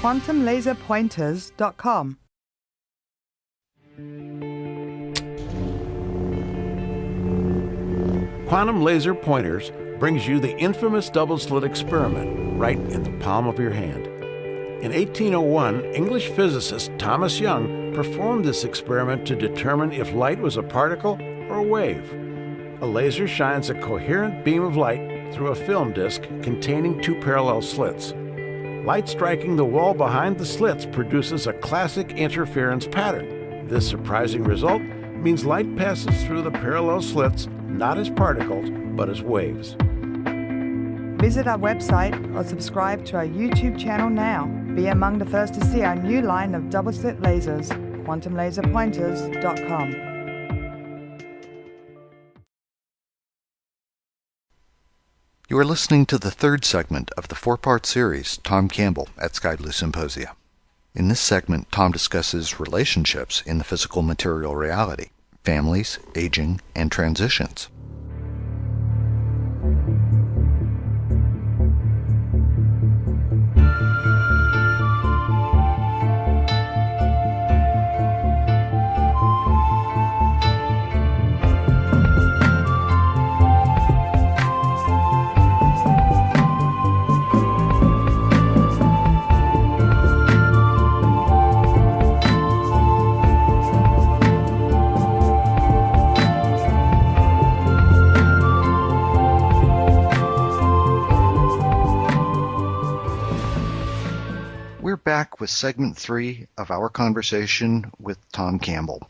quantumlaserpointers.com. Quantum Laser Pointers brings you the infamous double-slit experiment right in the palm of your hand. In 1801, English physicist Thomas Young performed this experiment to determine if light was a particle or a wave. A laser shines a coherent beam of light through a film disc containing two parallel slits. Light striking the wall behind the slits produces a classic interference pattern. This surprising result means light passes through the parallel slits not as particles, but as waves. Visit our website or subscribe to our YouTube channel now. Be among the first to see our new line of double-slit lasers, quantumlaserpointers.com. You are listening to the third segment of the four-part series, Tom Campbell at Sky Blue Symposia. In this segment, Tom discusses relationships in the physical material reality, families, aging, and transitions. We're back with segment 3 of our conversation with Tom Campbell.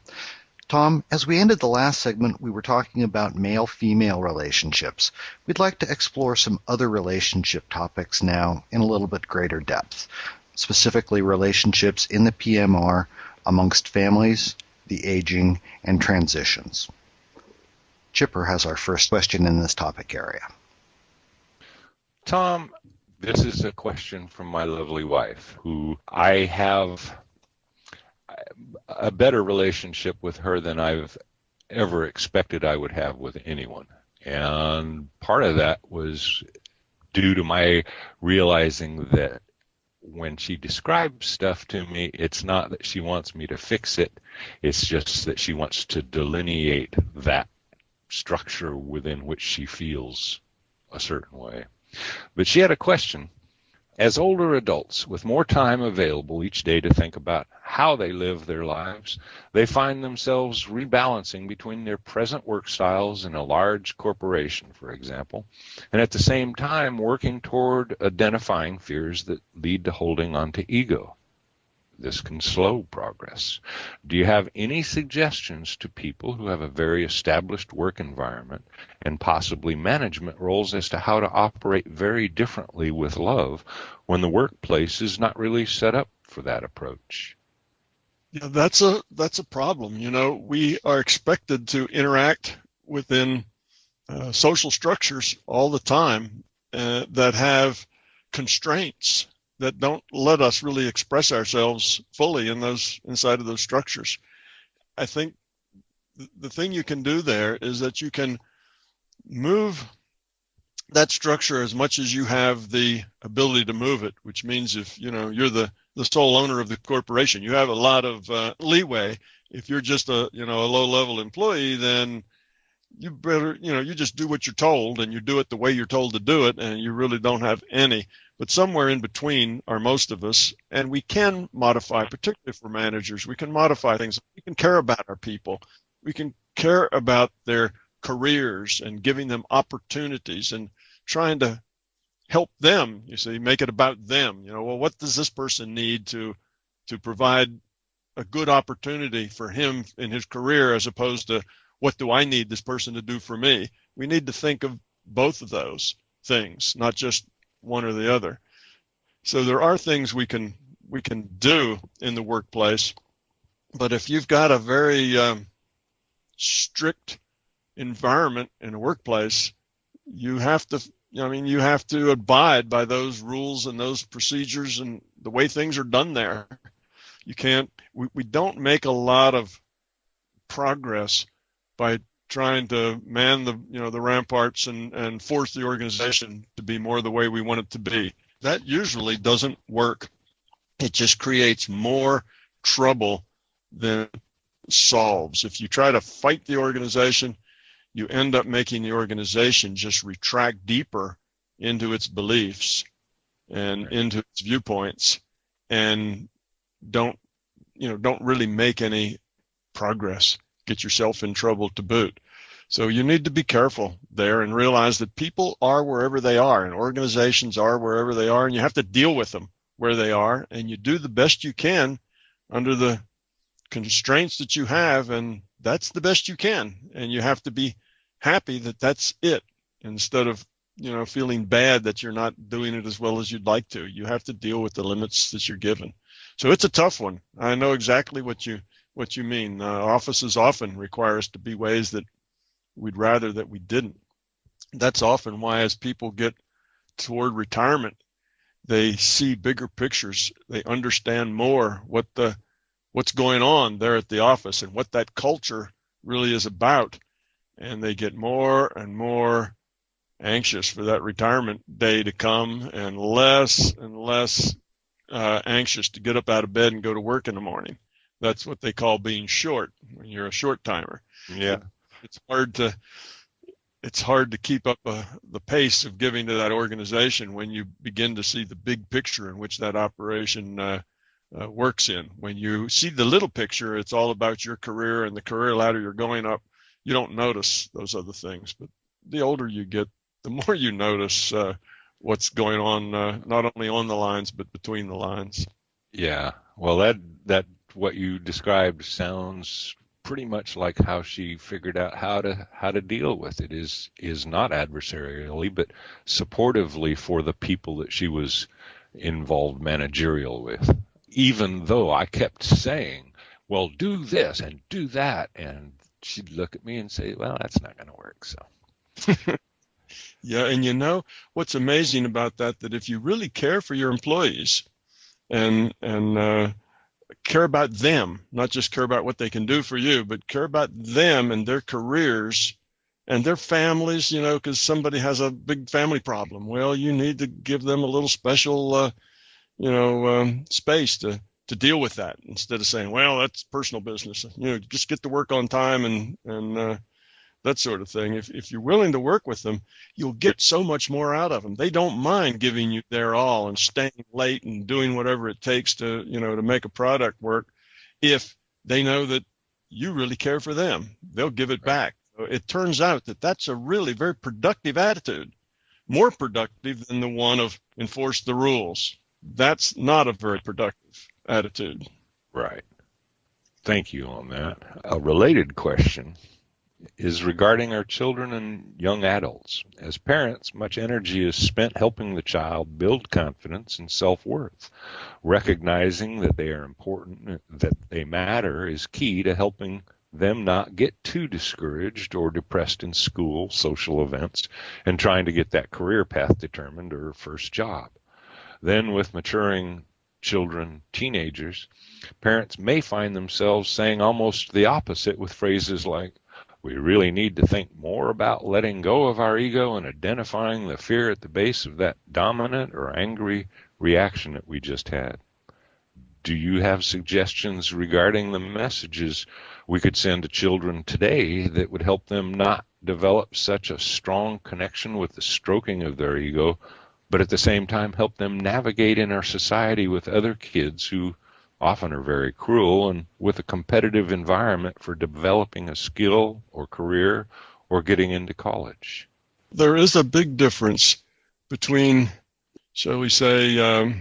Tom, as we ended the last segment, we were talking about male-female relationships. We'd like to explore some other relationship topics now in a little bit greater depth, specifically relationships in the PMR amongst families, the aging, and transitions. Chipper has our first question in this topic area. Tom, this is a question from my lovely wife, who I have a better relationship with her than I've ever expected I would have with anyone. And part of that was due to my realizing that when she describes stuff to me, it's not that she wants me to fix it, it's just that she wants to delineate that structure within which she feels a certain way. But she had a question. As older adults with more time available each day to think about how they live their lives, they find themselves rebalancing between their present work styles in a large corporation, for example, and at the same time working toward identifying fears that lead to holding on to ego. This can slow progress. Do you have any suggestions to people who have a very established work environment and possibly management roles as to how to operate very differently with love when the workplace is not really set up for that approach? Yeah, that's a problem. You know, we are expected to interact within social structures all the time that have constraints that don't let us really express ourselves fully inside of those structures. I think the thing you can do there is that you can move that structure as much as you have the ability to move it, which means if you're the sole owner of the corporation, you have a lot of leeway. If you're just a low-level employee, then you better you just do what you're told, and you do it the way you're told to do it, and you really don't have any. But somewhere in between are most of us, and we can modify, particularly for managers, we can modify things. We can care about our people. We can care about their careers and giving them opportunities and trying to help them, make it about them. Well, what does this person need to provide a good opportunity for him in his career, as opposed to what do I need this person to do for me? We need to think of both of those things, not just one or the other. So there are things we can do in the workplace, but if you've got a very strict environment in a workplace, you have to abide by those rules and those procedures and the way things are done there. You can't. We don't make a lot of progress by trying to man the ramparts and force the organization to be more the way we want it to be. That usually doesn't work. it just creates more trouble than it solves. If you try to fight the organization, you end up making the organization just retract deeper into its beliefs and into its viewpoints, and don't really make any progress. Get yourself in trouble to boot. So you need to be careful there and realize that people are wherever they are, and organizations are wherever they are, and you have to deal with them where they are, and you do the best you can under the constraints that you have, and that's the best you can. And you have to be happy that that's it, instead of feeling bad that you're not doing it as well as you'd like to. You have to deal with the limits that you're given. So it's a tough one. I know exactly what you mean. Offices often require us to be ways that we'd rather that we didn't. That's often why, as people get toward retirement, they see bigger pictures. They understand more what's going on there at the office and what that culture really is about. And they get more and more anxious for that retirement day to come, and less anxious to get up out of bed and go to work in the morning. That's what they call being short, when you're a short timer. Yeah. It's hard to keep up the pace of giving to that organization when you begin to see the big picture in which that operation works in. When you see the little picture, it's all about your career and the career ladder you're going up. You don't notice those other things. But the older you get, the more you notice what's going on, not only on the lines, but between the lines. Yeah. Well, that what you described sounds pretty much like how she figured out how to deal with it. Is not adversarially, but supportively for the people that she was involved managerial with. Even though I kept saying, well, do this and do that, and she'd look at me and say, well, that's not going to work. So yeah. And what's amazing about that if you really care for your employees and care about them, not just care about what they can do for you, but care about them and their careers and their families, because somebody has a big family problem. Well, you need to give them a little special, space to deal with that, instead of saying, well, that's personal business. Just get to work on time and that sort of thing. If you're willing to work with them, you'll get so much more out of them. They don't mind giving you their all and staying late and doing whatever it takes to make a product work. If they know that you really care for them, they'll give it back. So it turns out that that's a really very productive attitude, more productive than the one of enforce the rules. That's not a very productive attitude. Right. Thank you on that. A related question is regarding our children and young adults. As parents, much energy is spent helping the child build confidence and self-worth. Recognizing that they are important, that they matter, is key to helping them not get too discouraged or depressed in school, social events, and trying to get that career path determined or first job. Then with maturing children, teenagers, parents may find themselves saying almost the opposite with phrases like, we really need to think more about letting go of our ego and identifying the fear at the base of that dominant or angry reaction that we just had. Do you have suggestions regarding the messages we could send to children today that would help them not develop such a strong connection with the stroking of their ego, but at the same time help them navigate in our society with other kids who often are very cruel and with a competitive environment for developing a skill or career or getting into college? There is a big difference between, shall we say,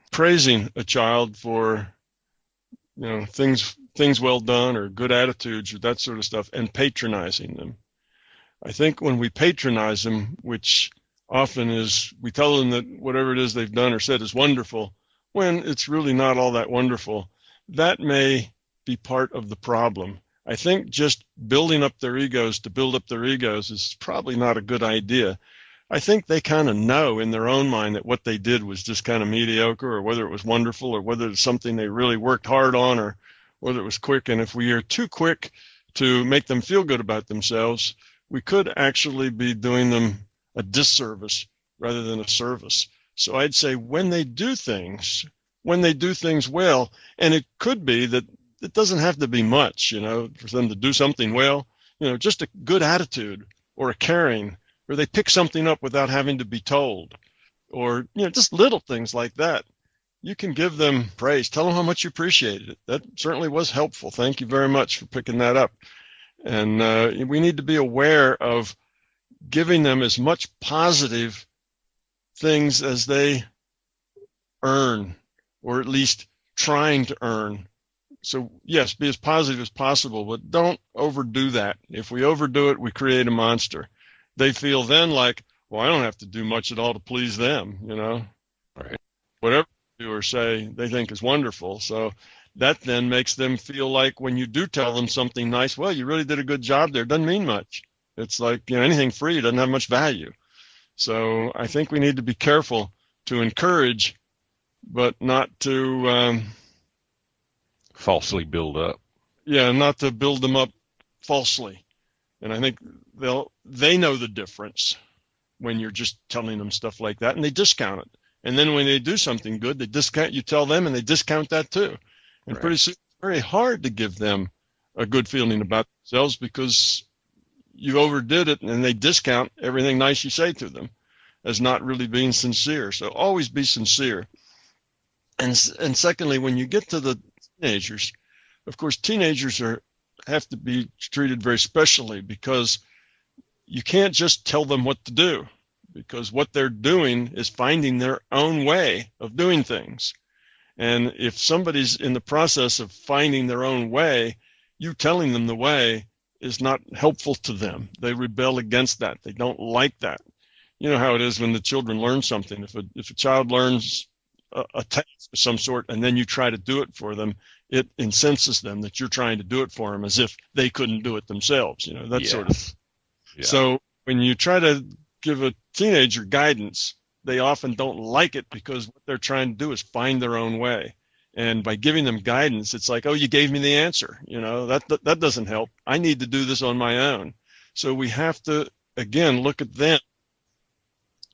praising a child for things well done or good attitudes or that sort of stuff, and patronizing them. I think when we patronize them, which often is we tell them that whatever it is they've done or said is wonderful, when it's really not all that wonderful, that may be part of the problem. I think just building up their egos to build up their egos is probably not a good idea. I think they kind of know in their own mind that what they did was just kind of mediocre, or whether it was wonderful, or whether it's something they really worked hard on, or whether it was quick. And if we are too quick to make them feel good about themselves, we could actually be doing them a disservice rather than a service. So I'd say when they do things when they do things well. And it could be that it doesn't have to be much, for them to do something well, just a good attitude or a caring, or they pick something up without having to be told, or, just little things like that. You can give them praise. Tell them how much you appreciated it. That certainly was helpful. Thank you very much for picking that up. And we need to be aware of giving them as much positive things as they earn, or at least trying to earn. So yes, be as positive as possible, but don't overdo that. If we overdo it, we create a monster. They feel then like, well, I don't have to do much at all to please them, Right. Whatever you do or say they think is wonderful. So that then makes them feel like when you do tell them something nice, well, you really did a good job there. It doesn't mean much. It's like, anything free doesn't have much value. So I think we need to be careful to encourage, but not to falsely build up. Yeah, not to build them up falsely. And I think they know the difference when you're just telling them stuff like that, and they discount it. And then when they do something good, you tell them, and they discount that too. And Right. Pretty soon it's very hard to give them a good feeling about themselves because you overdid it, and they discount everything nice you say to them as not really being sincere. So always be sincere. And secondly, when you get to the teenagers, of course, teenagers have to be treated very specially, because you can't just tell them what to do, because what they're doing is finding their own way of doing things. And if somebody's in the process of finding their own way, you telling them the way is not helpful to them. They rebel against that. They don't like that. You know how it is when the children learn something. If a child learns a task of some sort, and then you try to do it for them, it incenses them that you're trying to do it for them, as if they couldn't do it themselves, that Yes. sort of. Yeah. So when you try to give a teenager guidance, they often don't like it, because what they're trying to do is find their own way. And by giving them guidance, it's like, oh, you gave me the answer. That doesn't help. I need to do this on my own. So we have to, again, look at them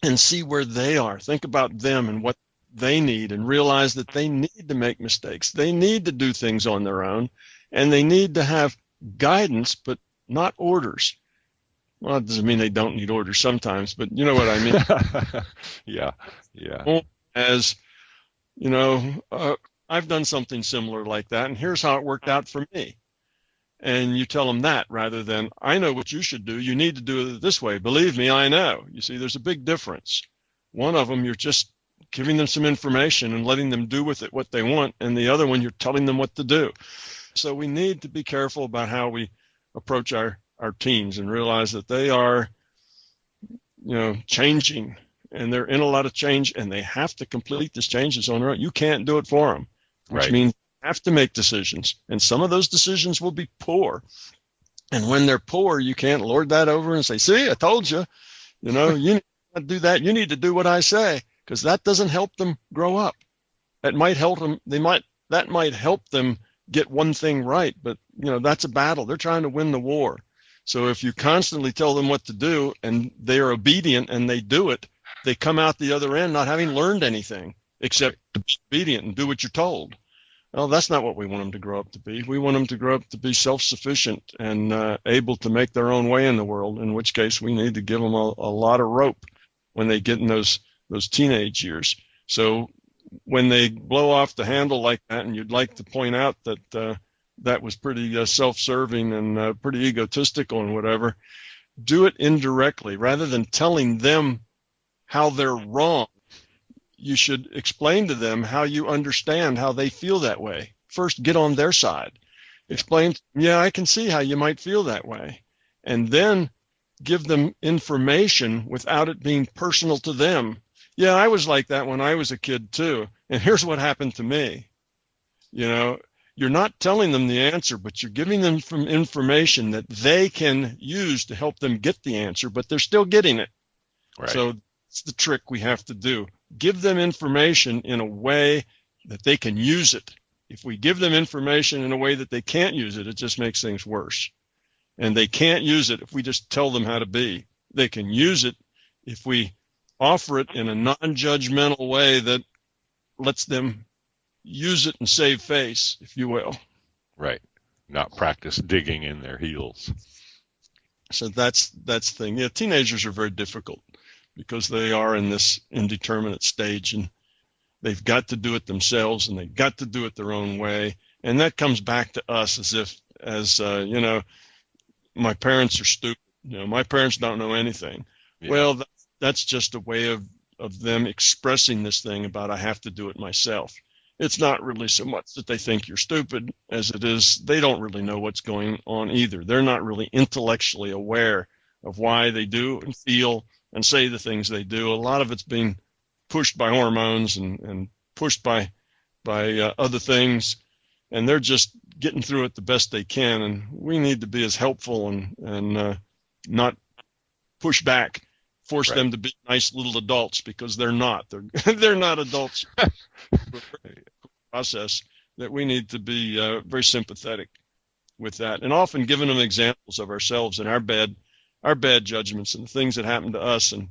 and see where they are. Think about them and what they need, and realize that they need to make mistakes. They need to do things on their own, and they need to have guidance, but not orders. Well, it doesn't mean they don't need orders sometimes, but you know what I mean. Yeah. As, I've done something similar like that, and here's how it worked out for me. And you tell them that, rather than, I know what you should do. You need to do it this way. Believe me, I know. You see, there's a big difference. One of them, you're just giving them some information and letting them do with it what they want. And the other one, you're telling them what to do. So we need to be careful about how we approach our teens, and realize that they are, changing, and they're in a lot of change, and they have to complete these changes on their own. You can't do it for them, which Right. means you have to make decisions. And some of those decisions will be poor. And when they're poor, you can't lord that over and say, see, I told you, you need to do that. You need to do what I say, because that doesn't help them grow up. That might help them. That might help them get one thing right. But, that's a battle. They're trying to win the war. So if you constantly tell them what to do, and they are obedient and they do it, they come out the other end not having learned anything except to be obedient and do what you're told. Well, that's not what we want them to grow up to be. We want them to grow up to be self-sufficient and able to make their own way in the world, in which case we need to give them a lot of rope when they get in those teenage years. So when they blow off the handle like that, and you'd like to point out that that was pretty self-serving and pretty egotistical and whatever, do it indirectly. Rather than telling them how they're wrong, you should explain to them how you understand how they feel that way. First, get on their side. Explain, yeah, I can see how you might feel that way. And then give them information without it being personal to them. Yeah, I was like that when I was a kid too, and here's what happened to me. You're not telling them the answer, but you're giving them some information that they can use to help them get the answer, but they're still getting it. Right. So that's the trick we have to do. Give them information in a way that they can use it. If we give them information in a way that they can't use it, it just makes things worse. And they can't use it if we just tell them how to be. They can use it if we offer it in a non-judgmental way that lets them use it and save face, if you will. Right. Not practice digging in their heels. So that's the thing. Yeah, teenagers are very difficult because they are in this indeterminate stage, and they've got to do it themselves, and they've got to do it their own way. And that comes back to us as my parents are stupid. My parents don't know anything. Yeah. Well, that's just a way of them expressing this thing about I have to do it myself. It's not really so much that they think you're stupid as it is they don't really know what's going on either. They're not really intellectually aware of why they do and feel and say the things they do. A lot of it's being pushed by hormones and pushed by other things, and they're just getting through it the best they can. And we need to be as helpful and not push back, force them to be nice little adults, because they're not. They're not adults. Process that we need to be very sympathetic with that, and often giving them examples of ourselves and our bad judgments and the things that happen to us and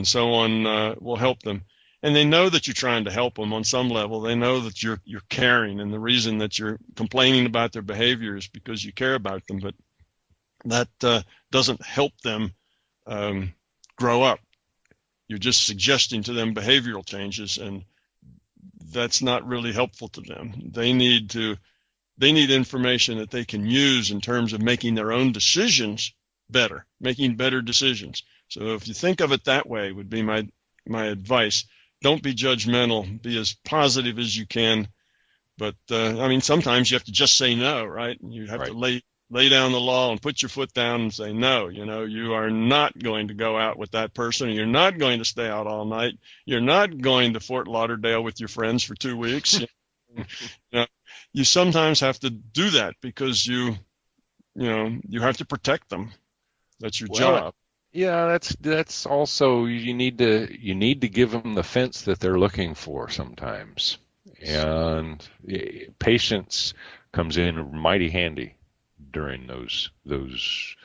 so on will help them. And they know that you're trying to help them on some level. They know that you're caring, and the reason that you're complaining about their behavior is because you care about them. But that doesn't help them grow up. You're just suggesting to them behavioral changes, and that's not really helpful to them. They need information that they can use in terms of making their own decisions better, making better decisions. So if you think of it that way, would be my advice. Don't be judgmental. Be as positive as you can. But sometimes you have to just say no, right? You have to lay down the law and put your foot down and say no. You are not going to go out with that person. You're not going to stay out all night. You're not going to Fort Lauderdale with your friends for 2 weeks. You sometimes have to do that because you have to protect them. That's your job. Yeah, that's also you need to give them the fence that they're looking for sometimes, and patience comes in mighty handy during those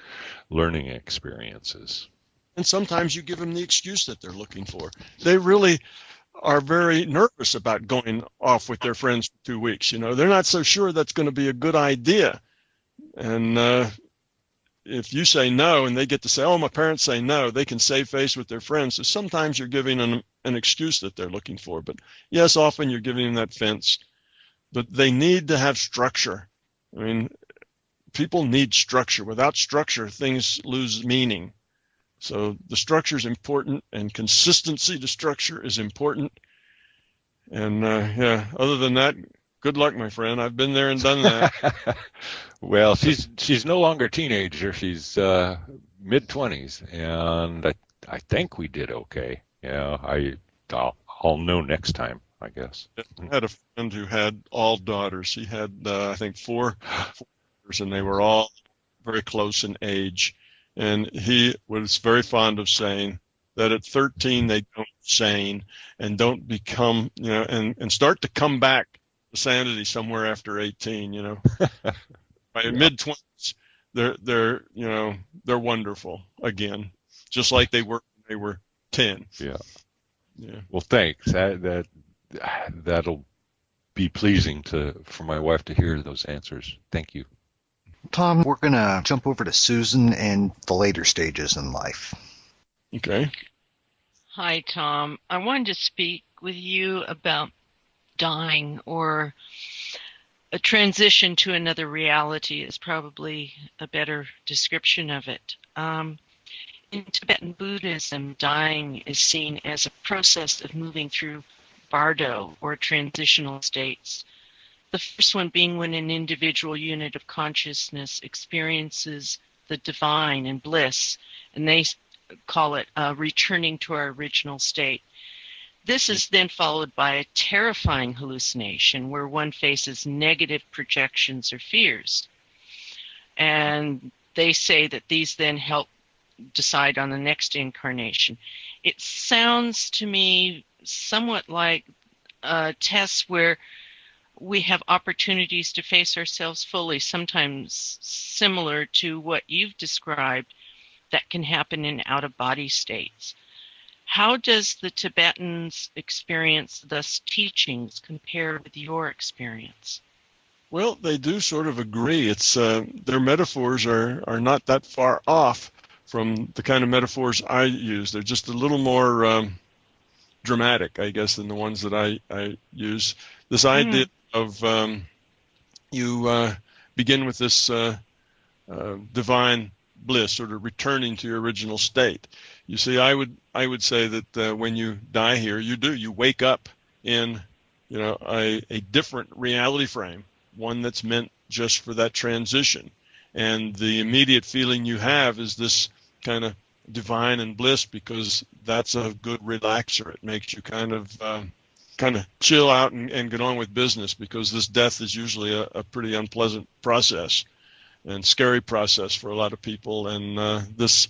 learning experiences. And sometimes you give them the excuse that they're looking for. They really are very nervous about going off with their friends for 2 weeks. They're not so sure that's going to be a good idea. And if you say no and they get to say, oh, my parents say no, they can save face with their friends. So sometimes you're giving them an excuse that they're looking for. But yes, often you're giving them that fence. But they need to have structure. People need structure. Without structure, things lose meaning. So the structure is important, and consistency to structure is important. And other than that, good luck, my friend. I've been there and done that. Well, she's no longer a teenager. She's mid-20s, and I think we did okay. Yeah, I'll know next time, I guess. I had a friend who had all daughters. He had, I think, four daughters, and they were all very close in age. And he was very fond of saying that at 13 they don't sane and don't become, and start to come back to sanity somewhere after 18. By mid-20s, they're wonderful again, just like they were when they were 10. Yeah. Well, thanks. That'll be pleasing for my wife to hear those answers. Thank you. Tom, we're going to jump over to Susan and the later stages in life. Okay. Hi, Tom. I wanted to speak with you about dying, or a transition to another reality is probably a better description of it. In Tibetan Buddhism, dying is seen as a process of moving through bardo, or transitional states. The first one being when an individual unit of consciousness experiences the divine and bliss, and they call it returning to our original state. This is then followed by a terrifying hallucination where one faces negative projections or fears. And they say that these then help decide on the next incarnation. It sounds to me somewhat like tests where we have opportunities to face ourselves fully, sometimes similar to what you've described that can happen in out-of-body states. How does the Tibetans' experience, thus teachings, compare with your experience? Well, they do sort of agree. It's their metaphors are not that far off from the kind of metaphors I use. They're just a little more dramatic, I guess, than the ones that I use. This idea of you begin with this divine bliss, sort of returning to your original state. You see, I would say that when you die here, you wake up in a different reality frame, one that's meant just for that transition, and the immediate feeling you have is this kind of divine and bliss, because that's a good relaxer. It makes you kind of chill out and get on with business, because this death is usually a pretty unpleasant process and scary process for a lot of people. And this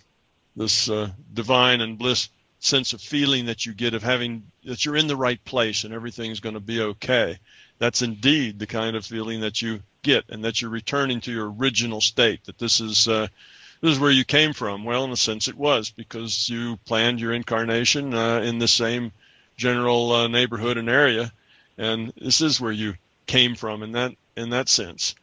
divine and bliss sense of feeling that you get of having that you're in the right place and everything's going to be okay. That's indeed the kind of feeling that you get, and that you're returning to your original state, that this is where you came from. Well, in a sense it was, because you planned your incarnation in the same general neighborhood and area, and this is where you came from in that sense.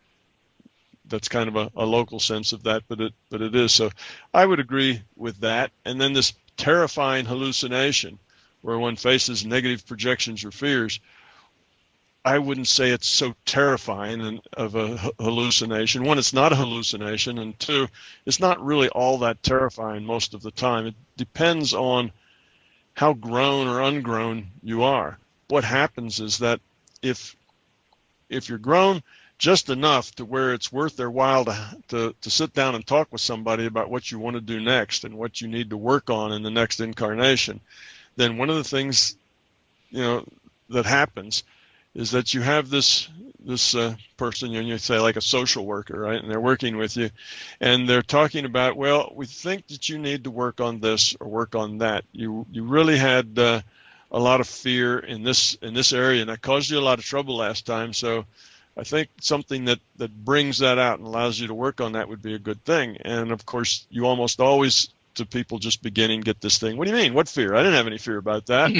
That's kind of a local sense of that, but it is. So I would agree with that. And then this terrifying hallucination where one faces negative projections or fears, I wouldn't say it's so terrifying of a hallucination. One, it's not a hallucination, and two, it's not really all that terrifying most of the time. It depends on how grown or ungrown you are. What happens is that if you're grown just enough to where it's worth their while to sit down and talk with somebody about what you want to do next and what you need to work on in the next incarnation, then one of the things that happens is that you have this person, and you say like a social worker, right? And they're working with you, and they're talking about, well, we think that you need to work on this or work on that. You really had a lot of fear in this area, and that caused you a lot of trouble last time. So I think something that brings that out and allows you to work on that would be a good thing. And of course, you almost always, to people just beginning, get this thing. What do you mean? What fear? I didn't have any fear about that.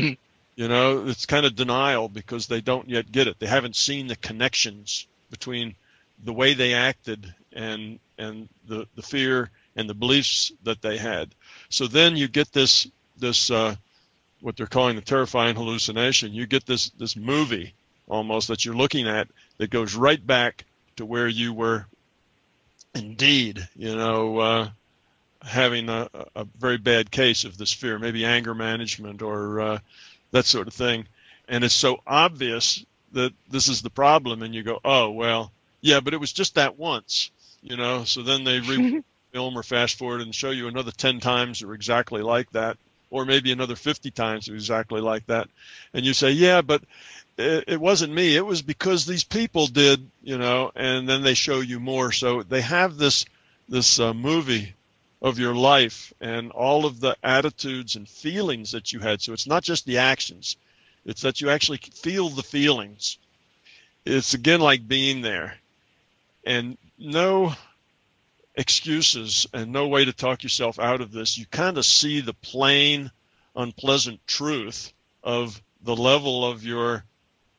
It's kind of denial, because they don't yet get it. They haven't seen the connections between the way they acted and the fear and the beliefs that they had. So then you get this what they're calling the terrifying hallucination. You get this movie almost that you're looking at that goes right back to where you were indeed, having a very bad case of this fear, maybe anger management or that sort of thing. And it's so obvious that this is the problem, and you go, oh, well, yeah, but it was just that once, So then they film or fast forward and show you another 10 times that were exactly like that, or maybe another 50 times that were exactly like that. And you say, yeah, but it wasn't me. It was because these people did, and then they show you more. So they have this movie of your life and all of the attitudes and feelings that you had. So it's not just the actions. It's that you actually feel the feelings. It's, again, like being there. And no excuses and no way to talk yourself out of this. You kind of see the plain, unpleasant truth of the level of your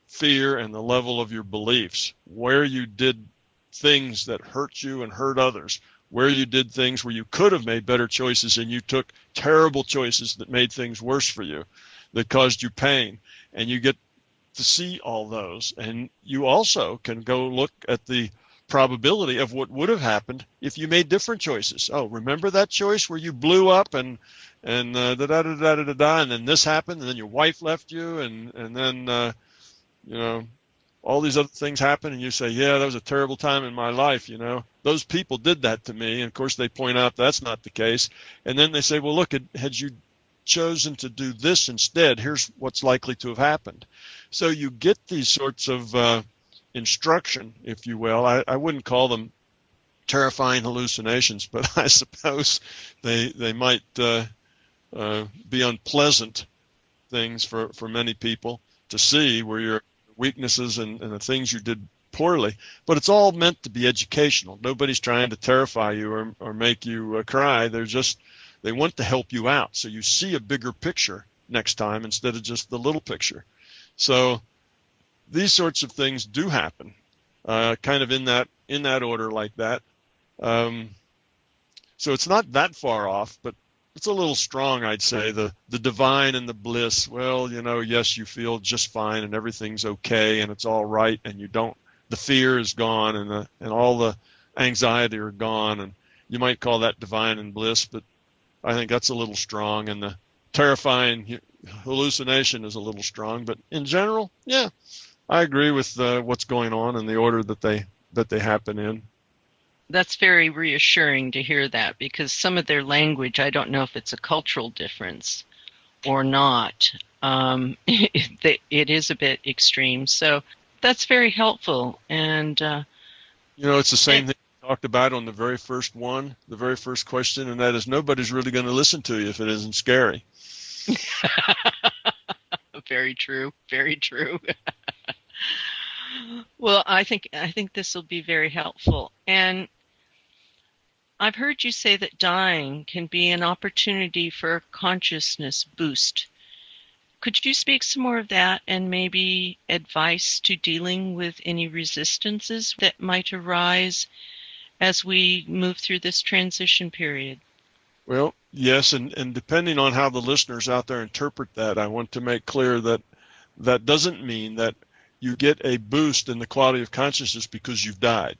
fear and the level of your beliefs, where you did things that hurt you and hurt others, where you did things where you could have made better choices and you took terrible choices that made things worse for you, that caused you pain. And you get to see all those. And you also can go look at the probability of what would have happened if you made different choices. Oh, remember that choice where you blew up and and then this happened, and then your wife left you, and then all these other things happen, and you say, yeah, that was a terrible time in my life. Those people did that to me, and of course they point out that's not the case, and then they say, well, look, had you chosen to do this instead, here's what's likely to have happened. So you get these sorts of instruction, if you will. I wouldn't call them terrifying hallucinations, but I suppose they might be unpleasant things for many people to see, where your weaknesses and the things you did poorly. But it's all meant to be educational. Nobody's trying to terrify you or make you cry. They want to help you out. So you see a bigger picture next time instead of just the little picture. So these sorts of things do happen, kind of in that order like that. So it's not that far off, but it's a little strong, I'd say. The divine and the bliss. Well, yes, you feel just fine and everything's okay and it's all right, and the fear is gone and all the anxiety are gone, and you might call that divine and bliss, but I think that's a little strong, and the terrifying hallucination is a little strong. But in general, yeah, I agree with what's going on and the order that they happen in. That's very reassuring to hear that, because some of their language, I don't know if it's a cultural difference or not. It is a bit extreme. So that's very helpful. And it's the same thing we talked about on the very first question, and that is nobody's really going to listen to you if it isn't scary. Very true. Very true. Well, I think this will be very helpful. And I've heard you say that dying can be an opportunity for a consciousness boost. Could you speak some more of that and maybe advice to dealing with any resistances that might arise as we move through this transition period? Well, yes, and depending on how the listeners out there interpret that, I want to make clear that that doesn't mean that you get a boost in the quality of consciousness because you've died.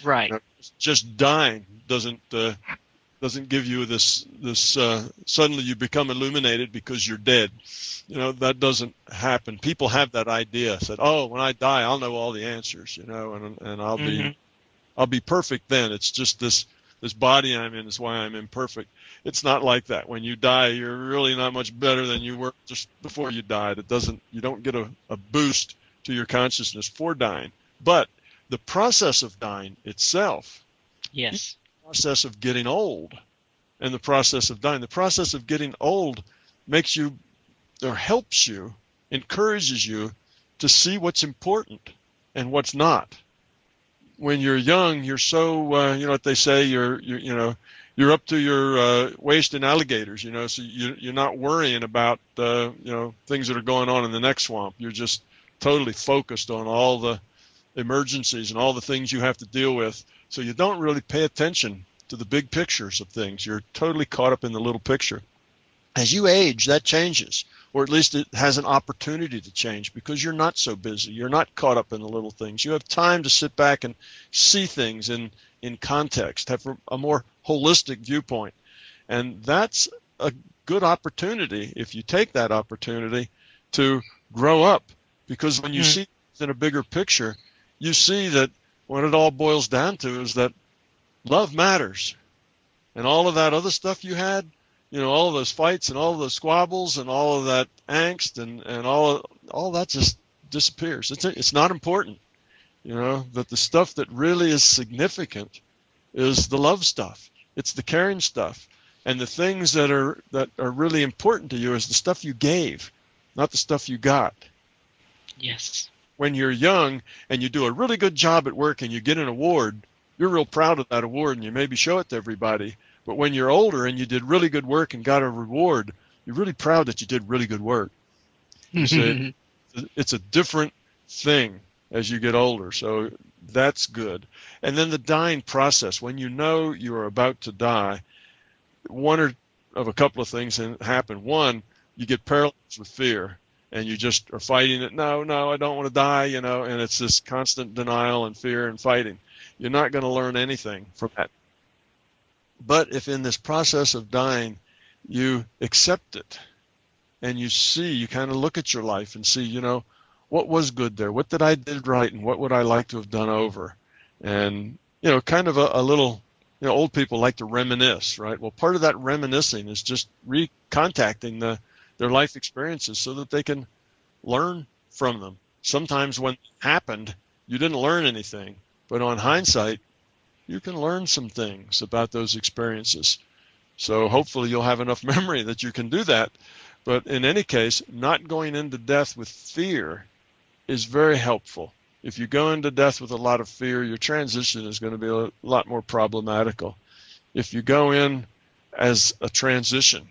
Right. Just dying doesn't give you this suddenly you become illuminated because you're dead. That doesn't happen. People have that idea, said, oh, when I die, I'll know all the answers, and I'll be perfect then. It's just this body I'm in is why I'm imperfect. It's not like that. When you die, you're really not much better than you were just before you died. You don't get a boost to your consciousness for dying. But the process of dying itself, yes, the process of getting old, and the process of dying, the process of getting old makes you, or helps you, encourages you to see what's important and what's not. When you're young, you're so what they say, you're up to your waist in alligators, so you're not worrying about things that are going on in the next swamp. You're just totally focused on all the emergencies and all the things you have to deal with. So you don't really pay attention to the big pictures of things. You're totally caught up in the little picture. As you age, that changes, or at least it has an opportunity to change because you're not so busy. You're not caught up in the little things. You have time to sit back and see things in context, have a more holistic viewpoint. And that's a good opportunity, if you take that opportunity, to grow up. Because when you see things in a bigger picture, you see that what it all boils down to is that love matters. And all of that other stuff you had, all of those fights and all of those squabbles and all of that angst and all that just disappears. It's not important. That the stuff that really is significant is the love stuff. It's the caring stuff. And the things that are really important to you is the stuff you gave, not the stuff you got. Yes. When you're young and you do a really good job at work and you get an award, you're real proud of that award and you maybe show it to everybody. But when you're older and you did really good work and got a reward, you're really proud that you did really good work. You see, it's a different thing as you get older. So that's good. And then the dying process, when you know you are about to die, one of a couple of things happen. One, you get paralyzed with fear. And you just are fighting it. No, I don't want to die, and it's this constant denial and fear and fighting. You're not going to learn anything from that. But if in this process of dying, you accept it and you kind of look at your life and see, what was good there? What did I did right? And what would I like to have done over? And, kind of a little, old people like to reminisce, right? Well, part of that reminiscing is just recontacting their life experiences so that they can learn from them. Sometimes when it happened, you didn't learn anything, but on hindsight, you can learn some things about those experiences. So hopefully you'll have enough memory that you can do that. But in any case, not going into death with fear is very helpful. If you go into death with a lot of fear, your transition is going to be a lot more problematical. If you go in as a transition,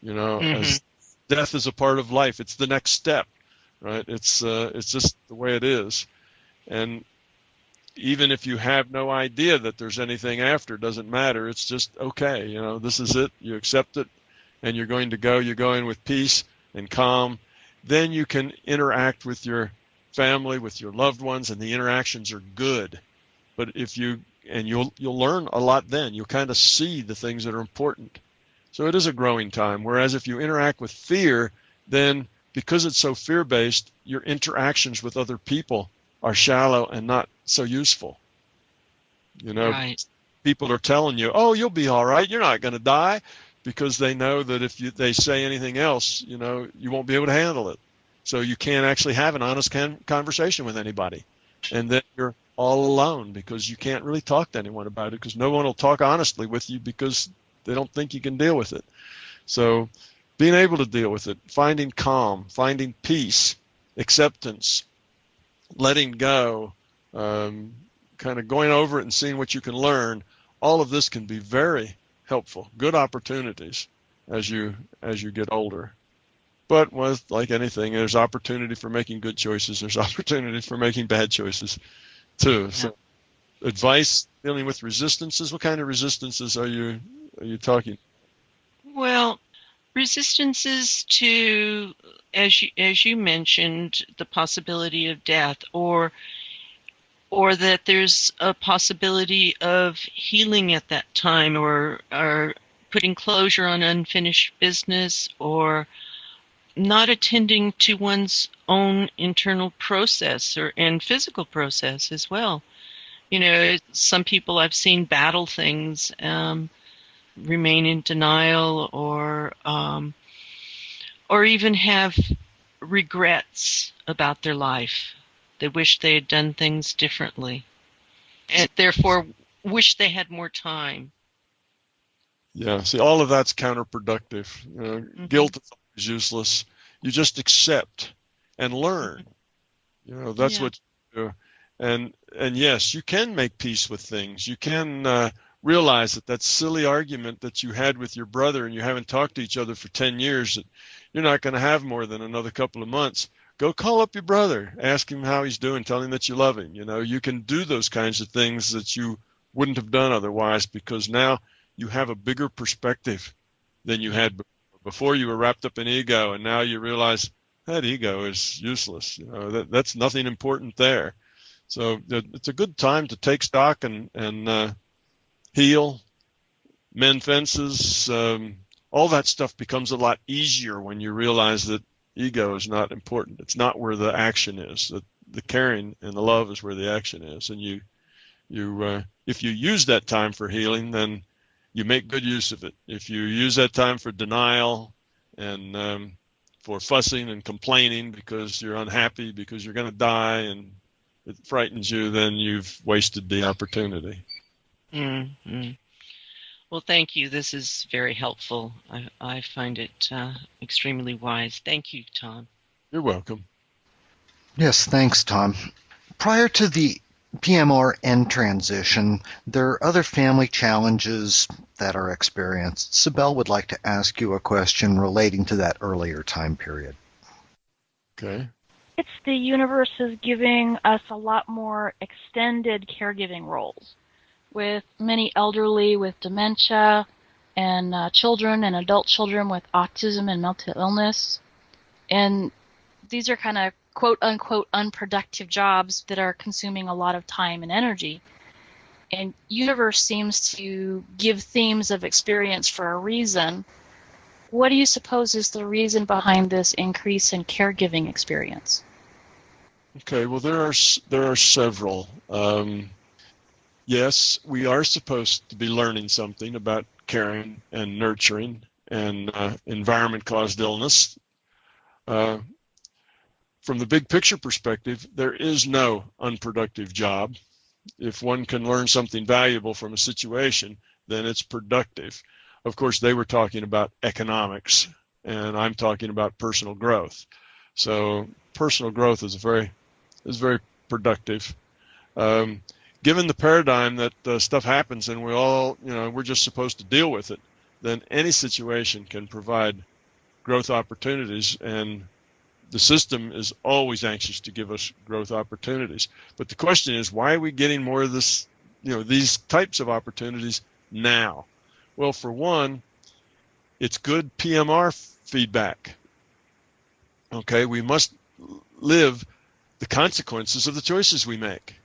as death is a part of life. It's the next step, right? It's just the way it is. And even if you have no idea that there's anything after, it doesn't matter. It's just, okay, this is it. You accept it, and you're going to go. You're going with peace and calm. Then you can interact with your family, with your loved ones, and the interactions are good. But you'll learn a lot then. You'll kind of see the things that are important. So it is a growing time. Whereas if you interact with fear, then because it's so fear-based, your interactions with other people are shallow and not so useful. Right. People are telling you, oh, you'll be all right. You're not going to die, because they know that if they say anything else, you won't be able to handle it. So you can't actually have an honest conversation with anybody. And then you're all alone because you can't really talk to anyone about it, because no one will talk honestly with you because they don't think you can deal with it. So being able to deal with it, finding calm, finding peace, acceptance, letting go, kind of going over it and seeing what you can learn, all of this can be very helpful, good opportunities as you get older. But with like anything, there's opportunity for making good choices. There's opportunity for making bad choices too. Yeah. So advice dealing with resistances, what kind of resistances are you talking? Well, resistances to, as you mentioned, the possibility of death, or that there's a possibility of healing at that time, or putting closure on unfinished business, or not attending to one's own internal process and physical process as well. Some people I've seen battle things, remain in denial, or even have regrets about their life. They wish they had done things differently, and therefore wish they had more time. Yeah, see, all of that's counterproductive. Mm-hmm. Guilt is always useless. You just accept and learn. That's what you do. And yes, you can make peace with things. You can realize that silly argument that you had with your brother and you haven't talked to each other for 10 years, that you're not going to have more than another couple of months. Go call up your brother, ask him how he's doing, tell him that you love him. You can do those kinds of things that you wouldn't have done otherwise, because now you have a bigger perspective than you had before. Before you were wrapped up in ego, and now you realize that ego is useless. That's nothing important there. So it's a good time to take stock and heal, mend fences. All that stuff becomes a lot easier when you realize that ego is not important. It's not where the action is. The caring and the love is where the action is. And if you use that time for healing, then you make good use of it. If you use that time for denial and for fussing and complaining because you're unhappy, because you're going to die and it frightens you, then you've wasted the opportunity. Mm-hmm. Well, thank you. This is very helpful. I find it extremely wise. Thank you, Tom. You're welcome. Yes, thanks, Tom. Prior to the PMR-N transition, there are other family challenges that are experienced. Sibel would like to ask you a question relating to that earlier time period. Okay. It's the universe is giving us a lot more extended caregiving roles, with many elderly with dementia and children and adult children with autism and mental illness. And these are kind of quote-unquote unproductive jobs that are consuming a lot of time and energy. And universe seems to give themes of experience for a reason. What do you suppose is the reason behind this increase in caregiving experience? Okay, well, there are several. Yes, we are supposed to be learning something about caring and nurturing and environment-caused illness. From the big picture perspective, there is no unproductive job. If one can learn something valuable from a situation, then it's productive. Of course, they were talking about economics, and I'm talking about personal growth. So personal growth is very productive. Given the paradigm that stuff happens and we're just supposed to deal with it, then any situation can provide growth opportunities, and the system is always anxious to give us growth opportunities. But the question is, why are we getting more of this, these types of opportunities now? Well, for one, it's good PMR feedback. Okay, we must live the consequences of the choices we make.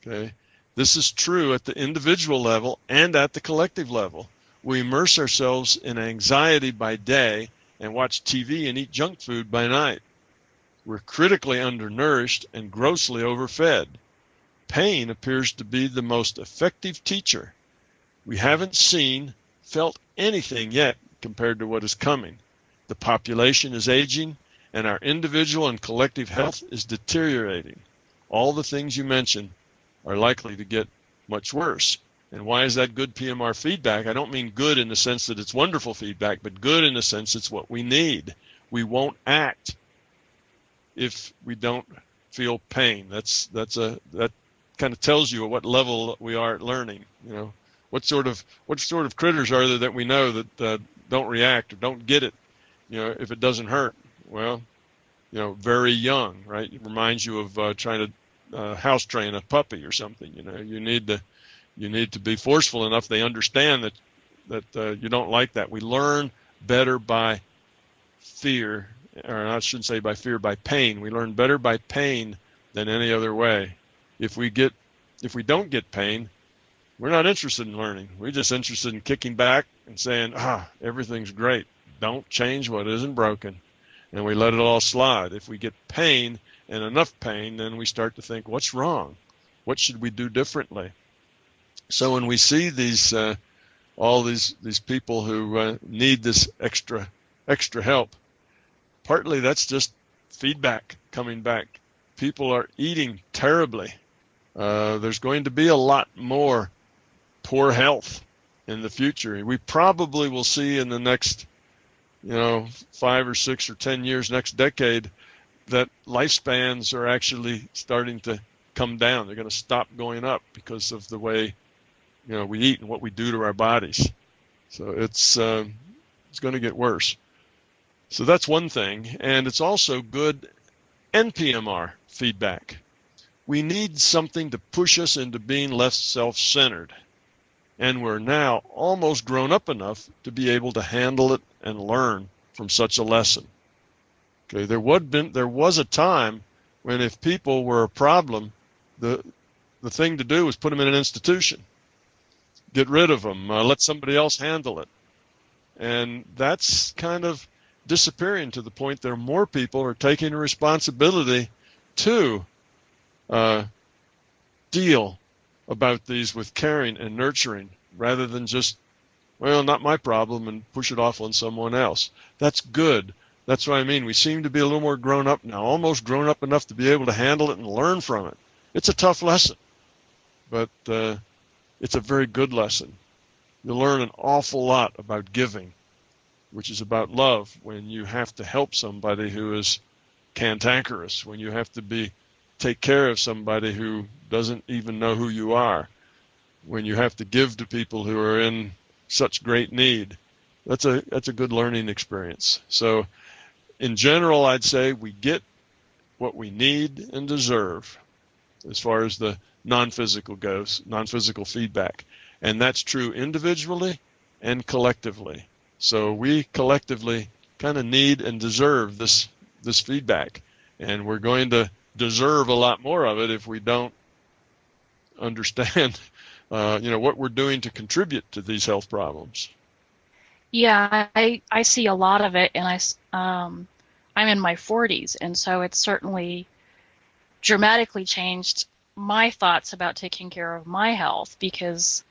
Okay, this is true at the individual level and at the collective level. We immerse ourselves in anxiety by day and watch TV and eat junk food by night. We're critically undernourished and grossly overfed. Pain appears to be the most effective teacher. We haven't felt anything yet compared to what is coming. The population is aging, and our individual and collective health is deteriorating. All the things you mentioned are likely to get much worse. And why is that good PMR feedback? I don't mean good in the sense that it's wonderful feedback, but good in the sense it's what we need. We won't act if we don't feel pain. That kind of tells you at what level we are at learning. What sort of critters are there that we know that don't react or don't get it, if it doesn't hurt? Well, very young, right? It reminds you of trying to house train a puppy or something. You need to be forceful enough they understand that you don't like that. We learn better by fear, or I shouldn't say by fear, by pain. We learn better by pain than any other way. If we don't get pain, we're not interested in learning. We're just interested in kicking back and saying, everything's great. Don't change what isn't broken. And we let it all slide. If we get pain and enough pain, then we start to think, what's wrong? What should we do differently? So when we see all these people who need this extra help, partly that's just feedback coming back. People are eating terribly. There's going to be a lot more poor health in the future. We probably will see in the next 5 or 6 or 10 years, next decade, that lifespans are actually starting to come down. They're going to stop going up because of the way we eat and what we do to our bodies. So it's going to get worse. So that's one thing, and it's also good NPMR feedback. We need something to push us into being less self-centered, and we're now almost grown up enough to be able to handle it and learn from such a lesson. Okay, there was a time when if people were a problem, the thing to do was put them in an institution. Get rid of them, let somebody else handle it. And that's kind of disappearing to the point that more people are taking a responsibility to deal about these with caring and nurturing rather than just, not my problem, and push it off on someone else. That's good. That's what I mean. We seem to be a little more grown up now, almost grown up enough to be able to handle it and learn from it. It's a tough lesson, but it's a very good lesson. You'll learn an awful lot about giving, which is about love, when you have to help somebody who is cantankerous, when you have to take care of somebody who doesn't even know who you are, when you have to give to people who are in such great need. That's a good learning experience. So in general, I'd say we get what we need and deserve as far as the non-physical goes, non-physical feedback. And that's true individually and collectively. So we collectively kind of need and deserve this feedback. And we're going to deserve a lot more of it if we don't understand what we're doing to contribute to these health problems. Yeah, I see a lot of it, and I'm in my 40s, and so it's certainly dramatically changed my thoughts about taking care of my health, because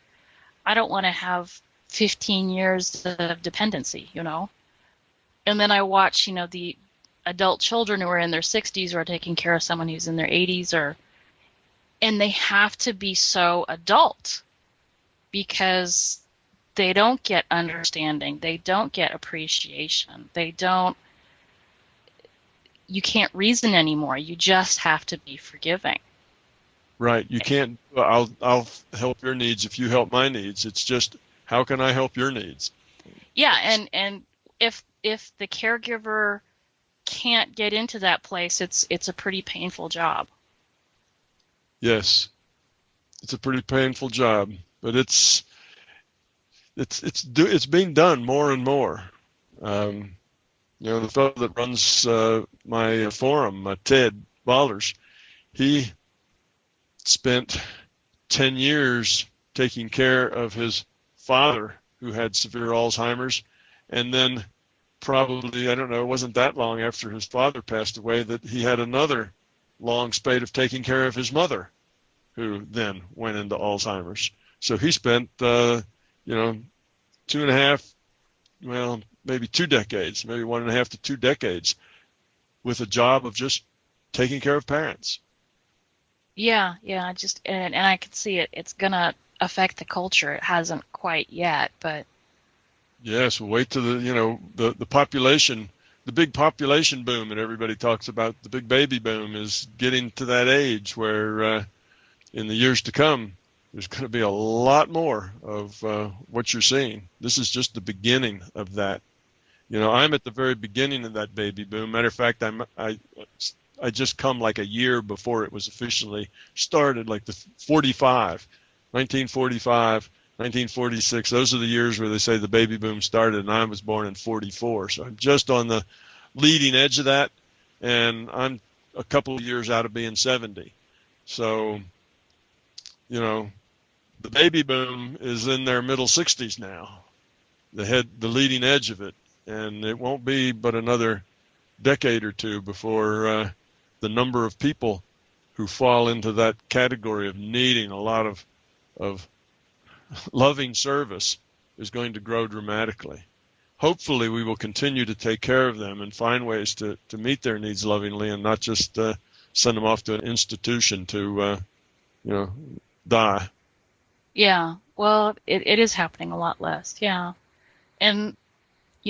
I don't want to have 15 years of dependency, And then I watch, the adult children who are in their 60s or are taking care of someone who's in their 80s, and they have to be so adult because they don't get understanding, they don't get appreciation, you can't reason anymore. You just have to be forgiving. Right. You can't, I'll help your needs if you help my needs. It's just, how can I help your needs? Yeah, and if the caregiver can't get into that place, it's a pretty painful job. Yes, it's a pretty painful job, but it's being done more and more. The fellow that runs my forum, Ted Ballers, he spent 10 years taking care of his father who had severe Alzheimer's, and then probably, I don't know, it wasn't that long after his father passed away that he had another long spate of taking care of his mother, who then went into Alzheimer's. So he spent, 2.5, well, maybe 2 decades, maybe 1.5 to 2 decades with a job of just taking care of parents. Yeah, and I can see it. It's gonna affect the culture. It hasn't quite yet, but yes, we'll wait till the population, the big population boom that everybody talks about, the big baby boom is getting to that age where in the years to come, there's going to be a lot more of what you're seeing. This is just the beginning of that. I'm at the very beginning of that baby boom. Matter of fact, I just come like a year before it was officially started, like the 1945, 1946. Those are the years where they say the baby boom started, and I was born in 44. So I'm just on the leading edge of that, and I'm a couple of years out of being 70. So, the baby boom is in their middle 60s now, the leading edge of it, and it won't be but another decade or two before the number of people who fall into that category of needing a lot of loving service is going to grow dramatically. Hopefully we will continue to take care of them and find ways to meet their needs lovingly and not just send them off to an institution to die. yeah. Well, it is happening a lot less. Yeah, and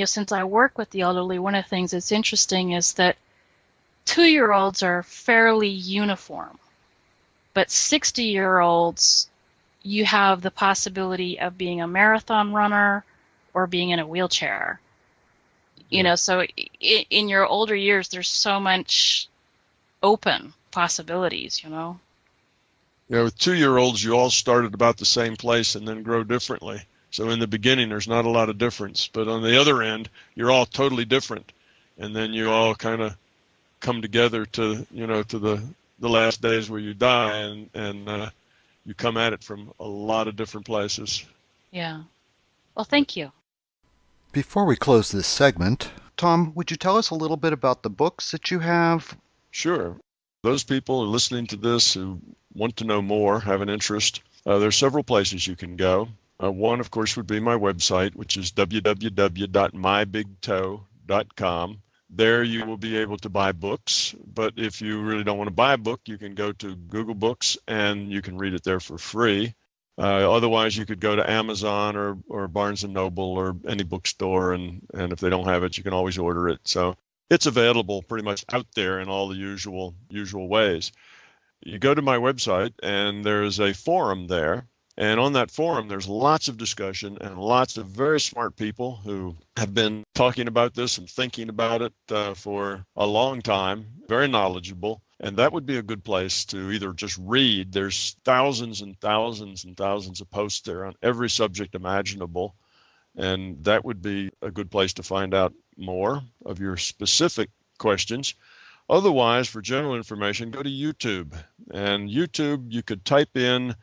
since I work with the elderly, one of the things that's interesting is that 2-year-olds are fairly uniform, but 60-year-olds, you have the possibility of being a marathon runner or being in a wheelchair. So in your older years, there's so much open possibilities, With 2-year-olds, you all start at about the same place and then grow differently. So in the beginning, there's not a lot of difference. But on the other end, you're all totally different. And then you all kind of come together to the last days where you die, and you come at it from a lot of different places. Yeah. Well, thank you. Before we close this segment, Tom, would you tell us a little bit about the books that you have? Sure. Those people who are listening to this who want to know more, have an interest, there's several places you can go. One, of course, would be my website, which is www.mybigtoe.com. There you will be able to buy books, but if you really don't want to buy a book, you can go to Google Books and you can read it there for free. Otherwise, you could go to Amazon or Barnes & Noble or any bookstore, and if they don't have it, you can always order it. So it's available pretty much out there in all the usual ways. You go to my website, and there's a forum there. And on that forum, there's lots of discussion and lots of very smart people who have been talking about this and thinking about it for a long time, very knowledgeable. And that would be a good place to either just read. There's thousands and thousands and thousands of posts there on every subject imaginable. And that would be a good place to find out more of your specific questions. Otherwise, for general information, go to YouTube. And YouTube, you could type in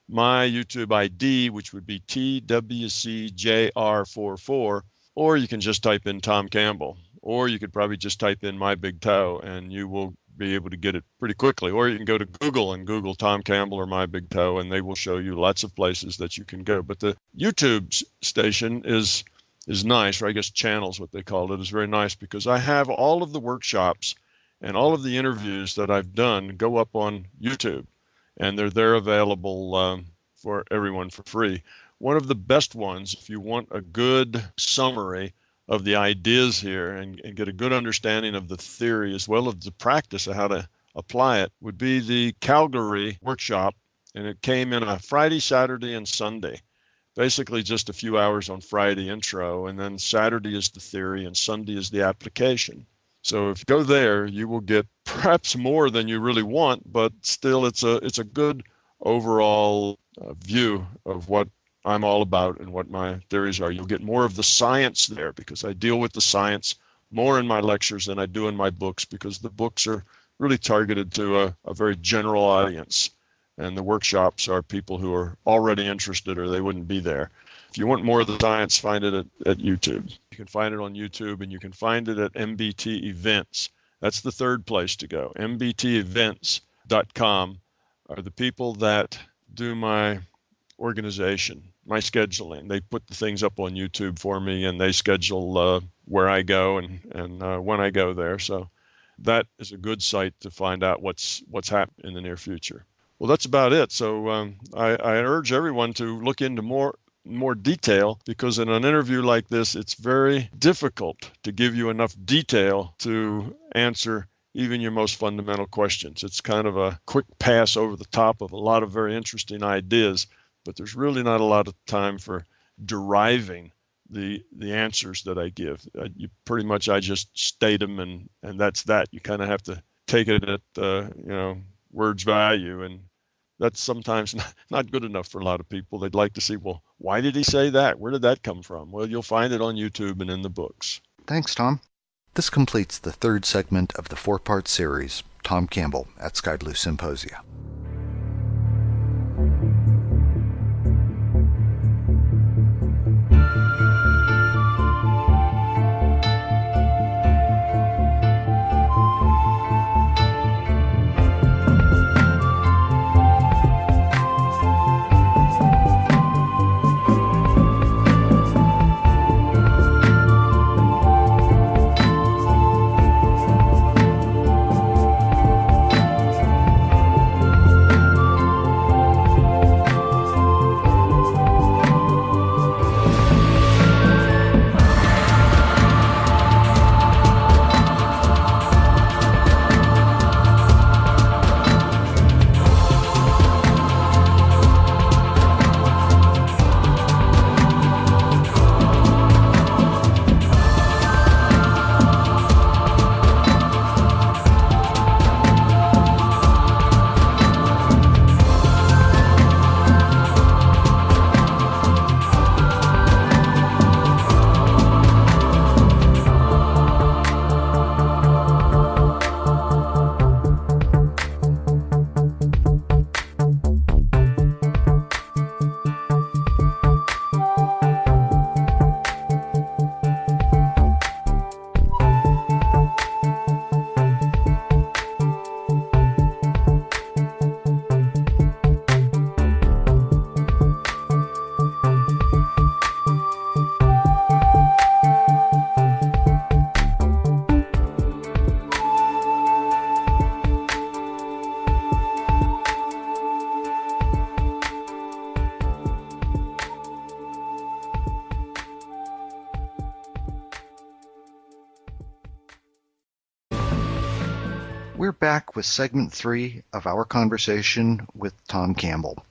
my YouTube ID, which would be TWCJR44, or you can just type in Tom Campbell, or you could probably just type in My Big Toe, and you will be able to get it pretty quickly. Or you can go to Google and Google Tom Campbell or My Big Toe, and they will show you lots of places that you can go. But the YouTube station is nice, or I guess channel's what they call it, is very nice, because I have all of the workshops and all of the interviews that I've done go up on YouTube. And they're available for everyone for free. One of the best ones, if you want a good summary of the ideas here and get a good understanding of the theory as well as the practice of how to apply it, would be the Calgary workshop. And it came in a Friday, Saturday, and Sunday. basically just a few hours on Friday intro, and then Saturday is the theory and Sunday is the application. So if you go there, you will get perhaps more than you really want, but still it's a good overall view of what I'm all about and what my theories are. You'll get more of the science there because I deal with the science more in my lectures than I do in my books, because the books are really targeted to a very general audience, and the workshops are people who are already interested or they wouldn't be there. If you want more of the science, find it at YouTube. You can find it on YouTube, and you can find it at MBT Events. That's the third place to go. mbtevents.com are the people that do my organization, my scheduling. They put the things up on YouTube for me, and they schedule where I go and when I go there. So that is a good site to find out what's happening in the near future. Well, that's about it. So I urge everyone to look into more detail, because in an interview like this, it's very difficult to give you enough detail to answer even your most fundamental questions. It's kind of a quick pass over the top of a lot of very interesting ideas, but there's really not a lot of time for deriving the answers that I give. I just state them, and that's that. You kind of have to take it at words value, and that's sometimes not good enough for a lot of people. They'd like to see, well, why did he say that? Where did that come from? Well, you'll find it on YouTube and in the books. Thanks, Tom. This completes the third segment of the four-part series, Tom Campbell at Sky Blue Symposia. We're back with segment 3 of our conversation with Tom Campbell.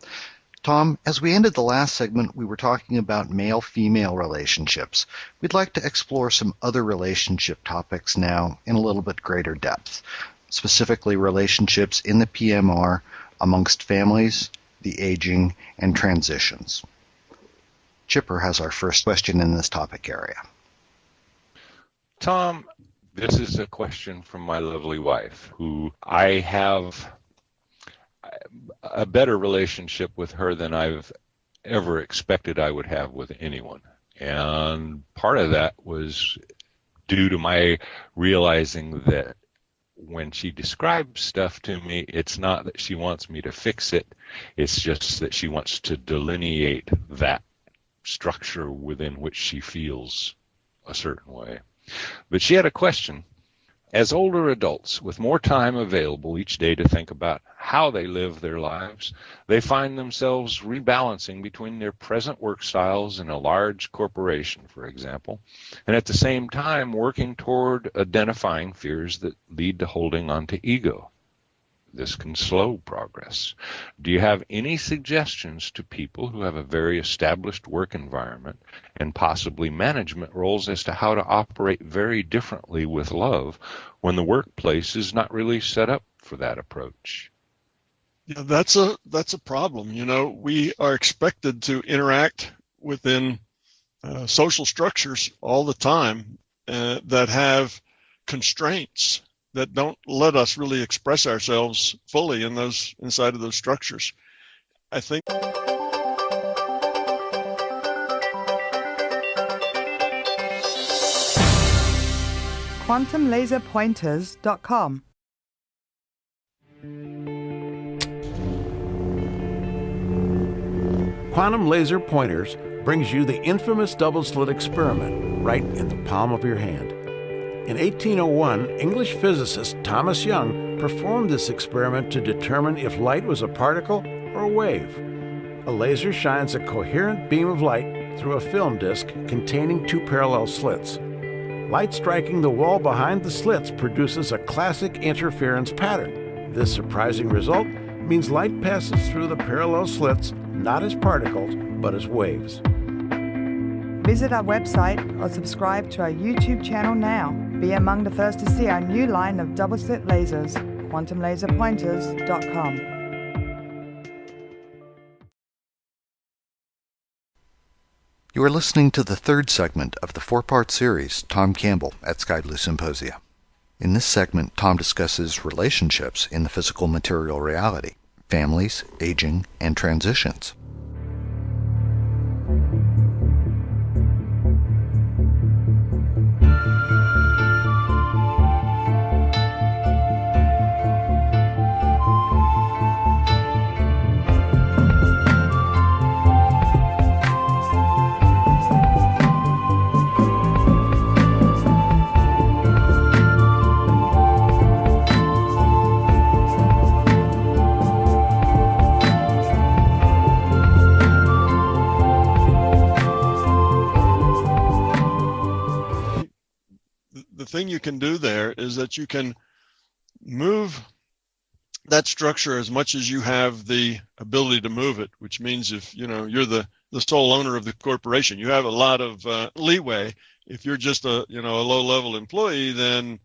Tom, as we ended the last segment, we were talking about male-female relationships. We'd like to explore some other relationship topics now in a little bit greater depth, specifically relationships in the PMR amongst families, the aging, and transitions. Chipper has our first question in this topic area. Tom, this is a question from my lovely wife, who I have a better relationship with her than I've ever expected I would have with anyone. And part of that was due to my realizing that when she describes stuff to me, it's not that she wants me to fix it. It's just that she wants to delineate that structure within which she feels a certain way. But she had a question. As older adults with more time available each day to think about how they live their lives, they find themselves rebalancing between their present work styles in a large corporation, for example, and at the same time working toward identifying fears that lead to holding on to ego. This can slow progress. Do you have any suggestions to people who have a very established work environment and possibly management roles as to how to operate very differently with love when the workplace is not really set up for that approach? Yeah, that's a problem. We are expected to interact within social structures all the time that have constraints that don't let us really express ourselves fully inside of those structures. I think quantumlaserpointers.com. Quantum Laser Pointers brings you the infamous double-slit experiment right in the palm of your hand. In 1801, English physicist Thomas Young performed this experiment to determine if light was a particle or a wave. A laser shines a coherent beam of light through a film disc containing two parallel slits. Light striking the wall behind the slits produces a classic interference pattern. This surprising result means light passes through the parallel slits not as particles, but as waves. Visit our website or subscribe to our YouTube channel now. Be among the first to see our new line of double-slit lasers, quantumlaserpointers.com. You are listening to the third segment of the four-part series, Tom Campbell at Sky Blue Symposia. In this segment, Tom discusses relationships in the physical material reality, families, aging, and transitions. the thing you can do there is that you can move that structure as much as you have the ability to move it, which means if you're the sole owner of the corporation, you have a lot of leeway. If you're just a low-level employee, then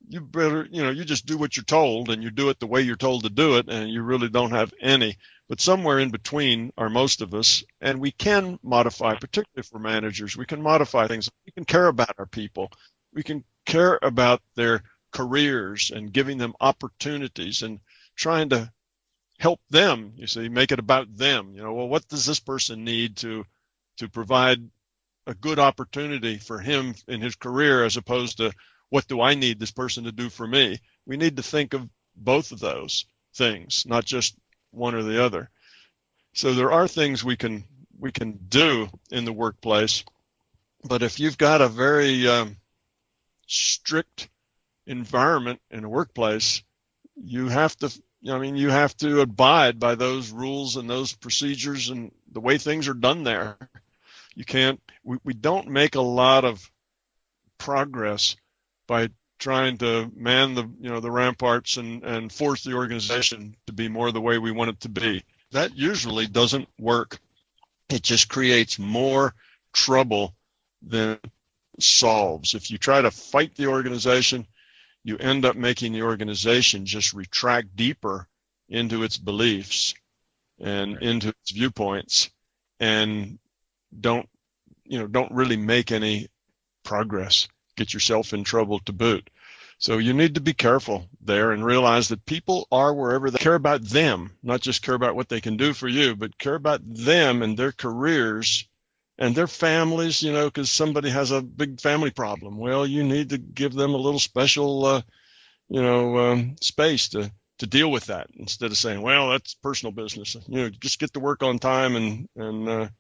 you better you just do what you're told, and you do it the way you're told to do it, and you really don't have any. But somewhere in between are most of us, and we can modify, particularly for managers. We can modify things. We can care about our people. We can care about their careers and giving them opportunities and trying to help them, make it about them. Well, what does this person need to provide a good opportunity for him in his career, as opposed to what do I need this person to do for me? We need to think of both of those things, not just one or the other. So there are things we can do in the workplace, but if you've got a very strict environment in a workplace, you have to abide by those rules and those procedures and the way things are done there. You can't. We don't make a lot of progress by trying to man the ramparts and force the organization to be more the way we want it to be. That usually doesn't work. It just creates more trouble than it solves. If you try to fight the organization, you end up making the organization just retract deeper into its beliefs and into its viewpoints, and don't really make any progress. Get yourself in trouble to boot. So you need to be careful there and realize that people are wherever they care about them, not just care about what they can do for you, but care about them and their careers and their families, because somebody has a big family problem. Well, you need to give them a little special, space to deal with that, instead of saying, well, that's personal business. Just get to work on time and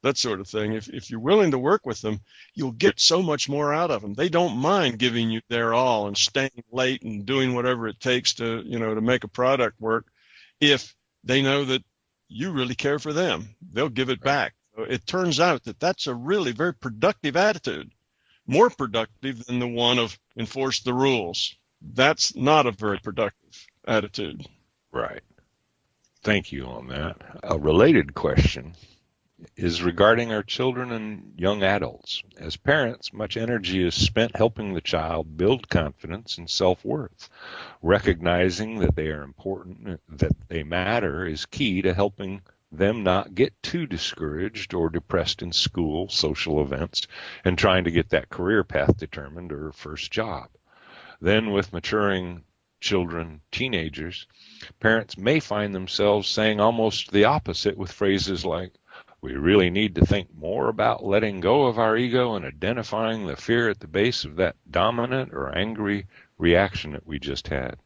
that sort of thing. If you're willing to work with them, you'll get so much more out of them. They don't mind giving you their all and staying late and doing whatever it takes to make a product work. If they know that you really care for them, they'll give it back. So it turns out that that's a really very productive attitude, more productive than the one of enforce the rules. That's not a very productive attitude. Right. Thank you on that. A related question is regarding our children and young adults. As parents, much energy is spent helping the child build confidence and self-worth. Recognizing that they are important, that they matter, is key to helping them not get too discouraged or depressed in school, social events, and trying to get that career path determined or first job. Then with maturing children, teenagers, parents may find themselves saying almost the opposite with phrases like, we really need to think more about letting go of our ego and identifying the fear at the base of that dominant or angry reaction that we just had.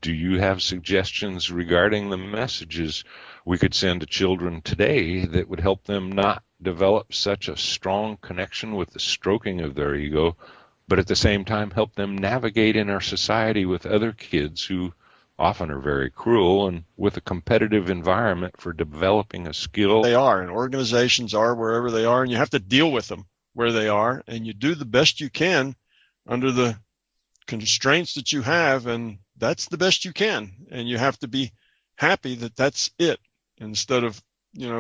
Do you have suggestions regarding the messages we could send to children today that would help them not develop such a strong connection with the stroking of their ego, but at the same time help them navigate in our society with other kids who often are very cruel and with a competitive environment for developing a skill? They are, and organizations are wherever they are, and you have to deal with them where they are, and you do the best you can under the constraints that you have, and that's the best you can. And you have to be happy that that's it, instead of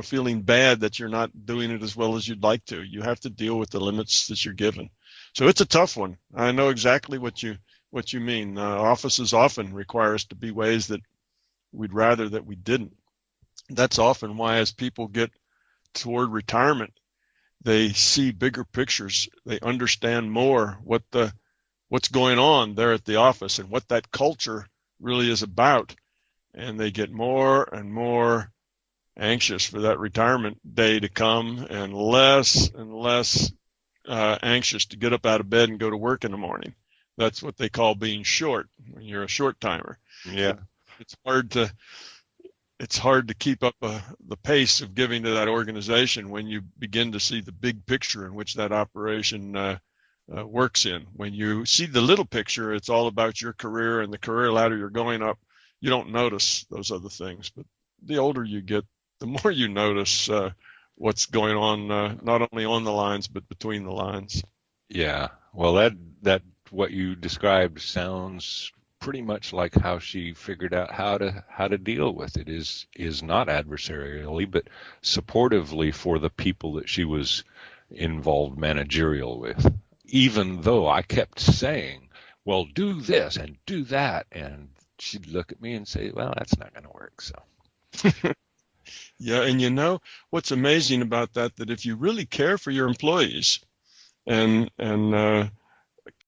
feeling bad that you're not doing it as well as you'd like to. You have to deal with the limits that you're given. So it's a tough one. I know exactly what you mean. Offices often require us to be ways that we'd rather that we didn't. That's often why, as people get toward retirement, they see bigger pictures. They understand more what's going on there at the office and what that culture really is about. And they get more and more anxious for that retirement day to come, and less anxious to get up out of bed and go to work in the morning. That's what they call being short when you're a short timer. Yeah. It's hard to keep up the pace of giving to that organization when you begin to see the big picture in which that operation works in. When you see the little picture, it's all about your career and the career ladder you're going up. You don't notice those other things. But the older you get, the more you notice what's going on, not only on the lines, but between the lines. Yeah. Well, that what you described sounds pretty much like how she figured out how to deal with it. Is not adversarially, but supportively for the people that she was involved managerial with. Even though I kept saying, well, do this and do that, and she'd look at me and say, well, that's not going to work. So. Yeah, and what's amazing about that if you really care for your employees and